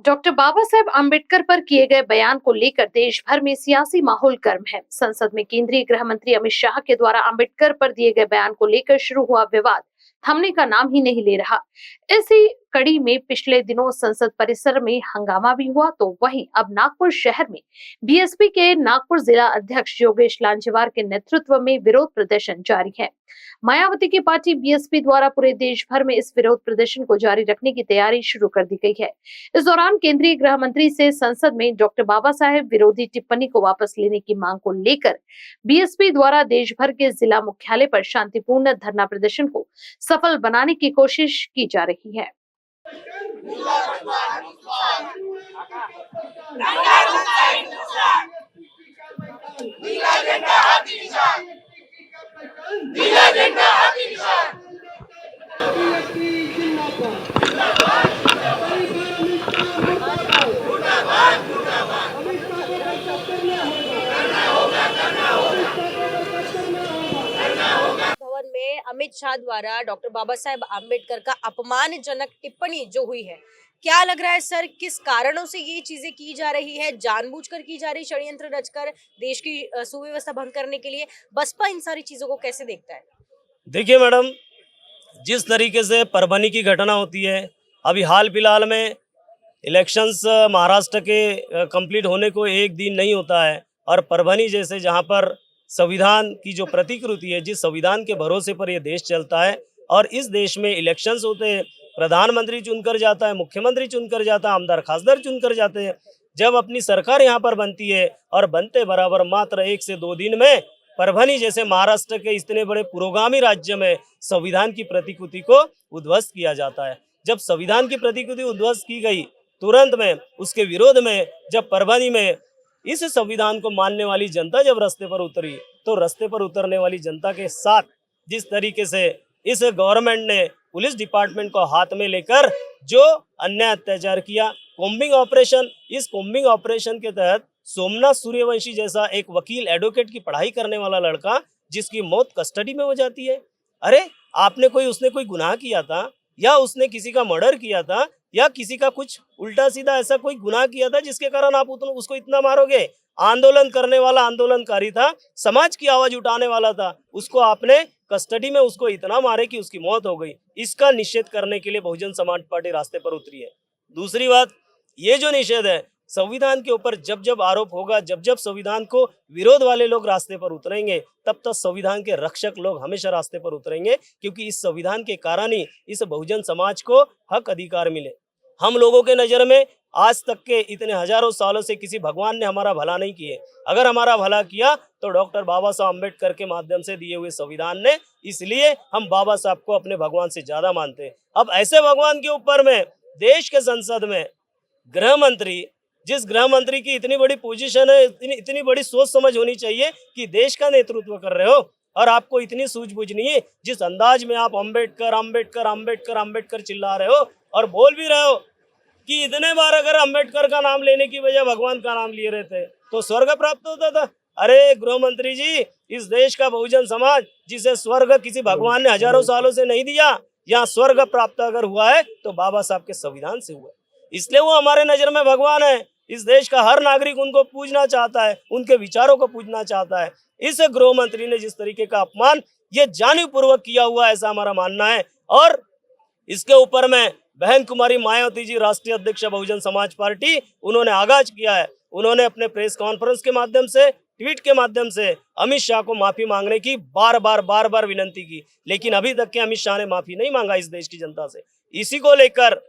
Doctor Baba Saheb Ambedkar पर किए गए बयान को लेकर देश भर में सियासी माहौल गर्म है। संसद में केंद्रीय गृह मंत्री अमित शाह के द्वारा आम्बेडकर पर दिए गए बयान को लेकर शुरू हुआ विवाद थमने का नाम ही नहीं ले रहा। इसी कड़ी में पिछले दिनों संसद परिसर में हंगामा भी हुआ, तो वहीं अब नागपुर शहर में बीएसपी के नागपुर जिला अध्यक्ष योगेश लांजेवार के नेतृत्व में विरोध प्रदर्शन जारी है। मायावती की पार्टी बीएसपी द्वारा पूरे देश भर में इस विरोध प्रदर्शन को जारी रखने की तैयारी शुरू कर दी गई है। इस दौरान केंद्रीय गृह मंत्री से संसद में डॉक्टर बाबा साहेब विरोधी टिप्पणी को वापस लेने की मांग को लेकर बीएसपी द्वारा देश भर के जिला मुख्यालय पर शांतिपूर्ण धरना प्रदर्शन को सफल बनाने की कोशिश की जा रही है। भवन में अमित शाह द्वारा डॉक्टर बाबा साहेब आम्बेडकर का अपमानजनक टिप्पणी जो हुई है, क्या लग रहा है सर, किस कारणों से ये चीजें की जा रही है? जानबूझकर की जा रही, षड्यंत्र रचकर देश की सुव्यवस्था भंग करने के लिए? बसपा इन सारी चीजों को कैसे देखता है? देखिए मैडम, जिस तरीके से परभनी की घटना होती है, अभी हाल फिलहाल में इलेक्शंस महाराष्ट्र के कंप्लीट होने को एक दिन नहीं होता है, और परभनी जैसे जहां पर संविधान की जो प्रतिकृति है, जिस संविधान के भरोसे पर ये देश चलता है, और इस देश में इलेक्शंस होते हैं, प्रधानमंत्री चुनकर जाता है, मुख्यमंत्री चुनकर जाता है, आमदार खासदार चुनकर जाते हैं। जब अपनी सरकार यहाँ पर बनती है और बनते बराबर मात्र 1 से 2 दिन में परभनी जैसे महाराष्ट्र के इतने बड़े पुरोगामी राज्य में संविधान की प्रतिकृति को उद्ध्वस्त किया जाता है। जब संविधान की प्रतिकृति उद्ध्वस्त की गई, तुरंत में उसके विरोध में जब परभनी में इस संविधान को मानने वाली जनता जब रास्ते पर उतरी, तो रास्ते पर उतरने वाली जनता के साथ जिस तरीके से इस गवर्नमेंट ने पुलिस डिपार्टमेंट को हाथ में लेकर जो अन्याय अत्याचार किया, कॉम्बिंग ऑपरेशन, इस कॉम्बिंग ऑपरेशन के तहत सोमनाथ सूर्यवंशी जैसा एक वकील एडवोकेट की पढ़ाई करने वाला लड़का जिसकी मौत कस्टडी में हो जाती है। अरे उसने कोई गुनाह किया था, या उसने किसी का मर्डर किया था, या किसी का कुछ उल्टा सीधा ऐसा कोई गुनाह किया था जिसके कारण आप उसको इतना मारोगे? आंदोलन करने वाला आंदोलनकारी था, समाज की आवाज उठाने वाला था, उसको आपने कस्टडी में उसको इतना मारे कि उसकी मौत हो गई। इसका निषेध करने के लिए बहुजन समाज पार्टी रास्ते पर उतरी है। दूसरी बात, ये जो निषेध है, संविधान के ऊपर जब जब आरोप होगा, जब जब संविधान को विरोध वाले लोग रास्ते पर उतरेंगे, तब तक संविधान के रक्षक लोग हमेशा रास्ते पर उतरेंगे, क्योंकि इस संविधान के कारण ही इस बहुजन समाज को हक अधिकार मिले। हम लोगों के नज़र में आज तक के इतने हजारों सालों से किसी भगवान ने हमारा भला नहीं किए। अगर हमारा भला किया तो डॉक्टर बाबा साहब अम्बेडकर के माध्यम से दिए हुए संविधान ने, इसलिए हम बाबा साहब को अपने भगवान से ज़्यादा मानते हैं। अब ऐसे भगवान के ऊपर में देश के संसद में गृह मंत्री, जिस गृह मंत्री की इतनी बड़ी पोजीशन है, इतनी बड़ी सोच समझ होनी चाहिए कि देश का नेतृत्व कर रहे हो, और आपको इतनी सूझबूझ नहीं है। जिस अंदाज में आप अम्बेडकर अम्बेडकर अम्बेडकर अम्बेडकर चिल्ला रहे हो और बोल भी रहे हो कि इतने बार अगर अम्बेडकर का नाम लेने की वजह भगवान का नाम लिए रहते तो स्वर्ग प्राप्त होता था। अरे गृह मंत्री जी, इस देश का बहुजन समाज, जिसे स्वर्ग किसी भगवान ने हजारों सालों से नहीं दिया, यहाँ स्वर्ग प्राप्त अगर हुआ है तो बाबा साहब के संविधान से हुआ, इसलिए वो हमारे नजर में भगवान है। इस देश का हर नागरिक उनको पूजना चाहता है, उनके विचारों को पूजना चाहता है। इस गृह मंत्री ने जिस तरीके का अपमान ये जानबूझपूर्वक किया हुआ, ऐसा हमारा मानना है। और इसके ऊपर में बहन कुमारी मायावती जी, राष्ट्रीय अध्यक्ष बहुजन समाज पार्टी, उन्होंने आगाज किया है। उन्होंने अपने प्रेस कॉन्फ्रेंस के माध्यम से, ट्वीट के माध्यम से अमित शाह को माफी मांगने की बार बार विनंती की, लेकिन अभी तक के अमित शाह ने माफी नहीं मांगा इस देश की जनता से। इसी को लेकर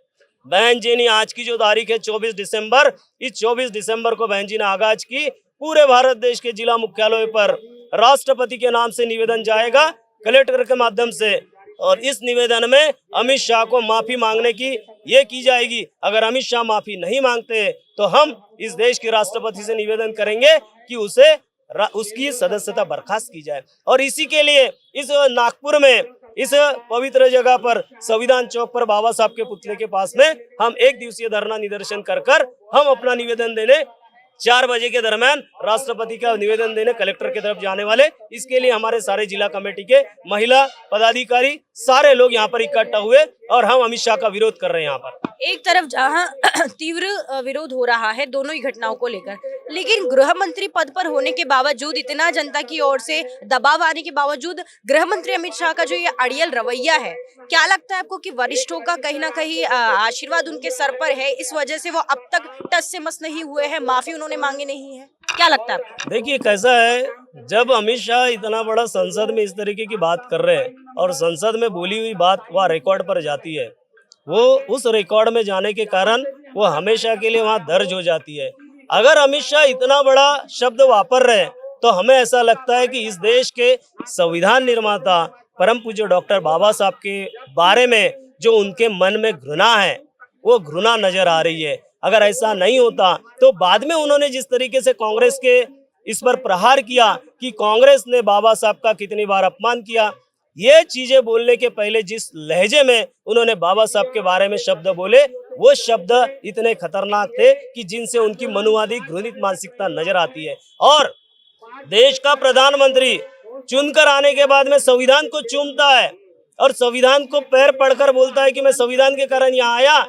बहन जी ने आज की जो तारीख है 24 दिसंबर, इस 24 दिसंबर को बहन जी ने आगाज की। पूरे भारत देश के जिला मुख्यालयों पर राष्ट्रपति के नाम से निवेदन जाएगा कलेक्टर के माध्यम से, और इस निवेदन में अमित शाह को माफी मांगने की ये की जाएगी। अगर अमित शाह माफी नहीं मांगते तो हम इस देश के राष्ट्रपति से निवेदन करेंगे कि उसकी सदस्यता बर्खास्त की जाए। और इसी के लिए इस नागपुर में, इस पवित्र जगह पर, संविधान चौक पर बाबा साहब के पुतले के पास में हम 1 दिवसीय धरना निदर्शन कर हम अपना निवेदन देने 4 बजे के दरमियान राष्ट्रपति का निवेदन देने कलेक्टर की तरफ जाने वाले। इसके लिए हमारे सारे जिला कमेटी के महिला पदाधिकारी सारे लोग यहाँ पर इकट्ठा हुए और हम अमित शाह का विरोध कर रहे हैं यहाँ पर। एक तरफ जहां तीव्र विरोध हो रहा है दोनों ही घटनाओं को लेकर, लेकिन गृह मंत्री पद पर होने के बावजूद, इतना जनता की ओर से दबाव आने के बावजूद गृह मंत्री अमित शाह का जो ये अड़ियल रवैया है, क्या लगता है आपको कि वरिष्ठों का कहीं ना कहीं आशीर्वाद उनके सर पर है, इस वजह से वो अब तक टस से मस नहीं हुए हैं, माफी उन्होंने मांगी नहीं है? क्या लगता है? देखिए कैसा है, जब अमित शाह इतना बड़ा संसद में इस तरीके की बात कर रहे हैं और संसद में बोली हुई बात वह रिकॉर्ड पर जाती है, वो उस रिकॉर्ड में जाने के कारण वो हमेशा के लिए वहां दर्ज हो जाती है। अगर अमित शाह इतना बड़ा शब्द वापर रहे हैं तो हमें ऐसा लगता है कि इस देश के संविधान निर्माता परम पूज्य डॉक्टर बाबा साहब के बारे में जो उनके मन में घृणा है वो घृणा नजर आ रही है। अगर ऐसा नहीं होता तो बाद में उन्होंने जिस तरीके से कांग्रेस के इस पर प्रहार किया कि कांग्रेस ने बाबा साहब का कितनी बार अपमान किया, ये चीजें बोलने के पहले जिस लहजे में उन्होंने बाबा साहब के बारे में शब्द बोले, वो शब्द इतने खतरनाक थे कि जिनसे उनकी मनुवादी घृणित मानसिकता नजर आती है। और देश का प्रधानमंत्री चुनकर आने के बाद में संविधान को चूमता है और संविधान को पैर पड़कर बोलता है कि मैं संविधान के कारण यहाँ आया।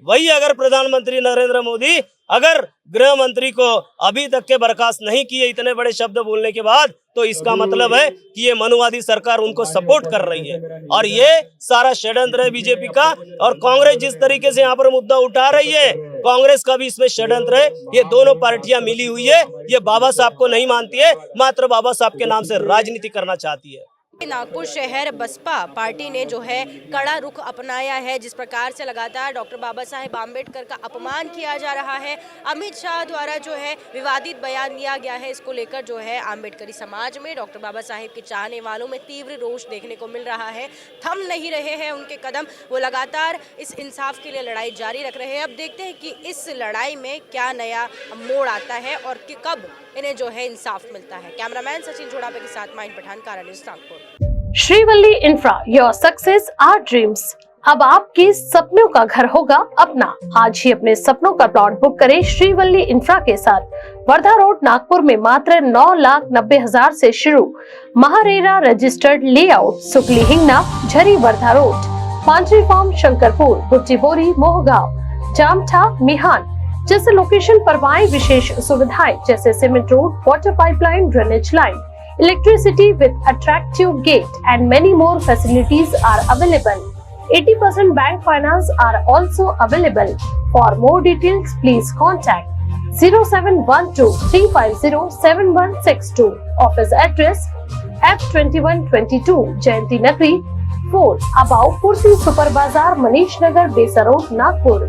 वही अगर प्रधानमंत्री नरेंद्र मोदी अगर गृह मंत्री को अभी तक के बर्खास्त नहीं किए इतने बड़े शब्द बोलने के बाद, तो इसका मतलब है कि ये मनुवादी सरकार उनको सपोर्ट कर रही है और ये सारा षड्यंत्र है बीजेपी का। और कांग्रेस जिस तरीके से यहाँ पर मुद्दा उठा रही है, कांग्रेस का भी इसमें षड्यंत्र है। ये दोनों पार्टियां मिली हुई है, ये बाबा साहब को नहीं मानती है, मात्र बाबा साहब के नाम से राजनीति करना चाहती है। नागपुर शहर बसपा पार्टी ने जो है कड़ा रुख अपनाया है। जिस प्रकार से लगातार डॉक्टर बाबा साहेब आम्बेडकर का अपमान किया जा रहा है, अमित शाह द्वारा जो है विवादित बयान दिया गया है, इसको लेकर जो है आम्बेडकरी समाज में डॉक्टर बाबा साहेब के चाहने वालों में तीव्र रोष देखने को मिल रहा है। थम नहीं रहे हैं उनके कदम, वो लगातार इस इंसाफ के लिए लड़ाई जारी रख रहे हैं। अब देखते हैं कि इस लड़ाई में क्या नया मोड़ आता है और कि कब इन्हें जो है इंसाफ मिलता है। कैमरामैन सचिन जोड़ापे के साथ माइन पठान, कारा news Nagpur. Srivalli infra, your success our dreams. अब आपके सपनों का घर होगा अपना। आज ही अपने सपनों का प्लॉट बुक करें श्रीवल्ली इंफ्रा के साथ। वर्धा रोड नागपुर में मात्र 9,90,000 से शुरू। महारेरा रजिस्टर्ड लेआउट, सुकली हिंगना, झरी वर्धा रोड, पांचवी फार्म शंकरपुर, भुट्टी बोरी मोहगांव, जामठा मिहान जैसे लोकेशन पर पाएं विशेष सुविधाएं जैसे cement road, water pipeline, drainage line, electricity with attractive gate and many more facilities are available. 80% bank finance are also available. For more details, please contact 0712 350 7162. Office address F2122 Jayanti Nagri 4 above Pursi Super Bazaar, Manish Nagar, Besa Road, Nagpur.